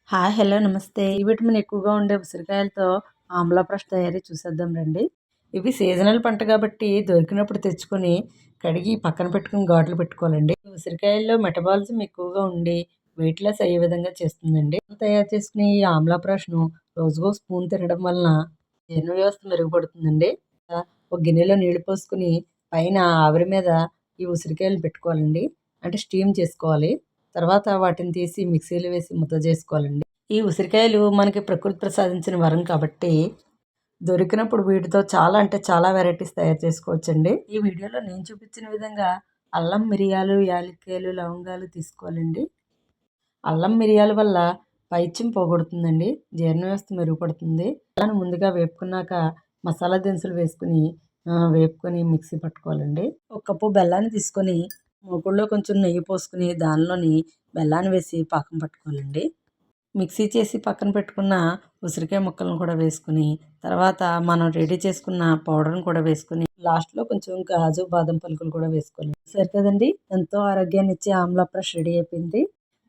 Hi! Hello! నమస్తే. C vitamin ఎక్కువగా ఉండే ఉసిరికాయలతో ఆమ్లా బ్రష్ తయారీ చూసేద్దాం రండి. ఇవి సీజనల్ పంట కాబట్టి దొరికినప్పుడు తెచ్చుకొని, కడిగి పక్కన పెట్టుకొని ఘాట్లు పెట్టుకోవాలండి. ఉసిరికాయల్లో మెటబాలిజం ఎక్కువగా ఉండి వెయిట్ లాస్ అయ్యే విధంగా చేస్తుందండి. తయారు చేసుకునే ఈ ఆమ్లా బ్రష్‌ను రోజుకో స్పూన్ తినడం వలన జీర్ణ వ్యవస్థ మెరుగుపడుతుందండి. ఒక గిన్నెలో నీళ్లు పోసుకొని పైన ఆవిరి మీద ఈ ఉసిరికాయలు పెట్టుకోవాలండి. అంటే స్టీమ్ చేసుకోవాలి. తర్వాత వాటిని తీసి మిక్సీలో వేసి ముద్ద చేసుకోవాలండి. ఈ ఉసిరికాయలు మనకి ప్రకృతి ప్రసాదించిన వరం కాబట్టి దొరికినప్పుడు వీటితో చాలా అంటే చాలా వెరైటీస్ తయారు చేసుకోవచ్చండి. ఈ వీడియోలో నేను చూపించిన విధంగా అల్లం, మిరియాలు, యాలక్కాయలు, లవంగాలు తీసుకోవాలండి. అల్లం, మిరియాల వల్ల పైత్యం పోగొడుతుందండి. జీర్ణ వ్యవస్థ మెరుగుపడుతుంది. అల్లాన్ని ముందుగా వేపుకున్నాక మసాలా దినుసులు వేపుకొని మిక్సీ పట్టుకోవాలండి. ఒక కప్పు బెల్లాన్ని తీసుకొని మూకుడులో కొంచెం నెయ్యి పోసుకొని దానిలోని బెల్లాన్ని వేసి పాకం పట్టుకోవాలండి. మిక్సీ చేసి పక్కన పెట్టుకున్న ఉసిరికాయ ముక్కలను కూడా వేసుకుని, తర్వాత మనం రెడీ చేసుకున్న పౌడర్‌ని కూడా వేసుకొని, లాస్ట్‌లో కొంచెం కాజు, బాదం పలుకులు కూడా వేసుకోవాలి. చూసారు కదండీ! ఎంతో ఆరోగ్యాన్నిచ్చే ఆమ్లా బ్రష్ రెడీ అయిపోయింది.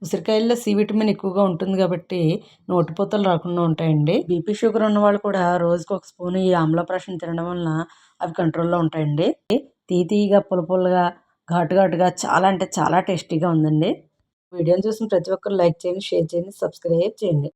ఉసిరికాయల్లో సి విటమిన్ ఎక్కువగా ఉంటుంది కాబట్టి నోటిపూతలు రాకుండా ఉంటాయండి. బీపీ, షుగర్ ఉన్నవాళ్ళు కూడా రోజుకి ఒక స్పూన్ ఈ ఆమ్లా బ్రష్‌ని తినడం వలన అవి కంట్రోల్‌లో ఉంటాయండి. తీయగా, పుల్లగా, ఘాటుగా చాలా అంటే చాలా టేస్టీగా ఉందండి. వీడియోని చూసిన ప్రతి ఒక్కరు లైక్ చేయండి, షేర్ చేయండి, సబ్స్క్రైబ్ చేయండి.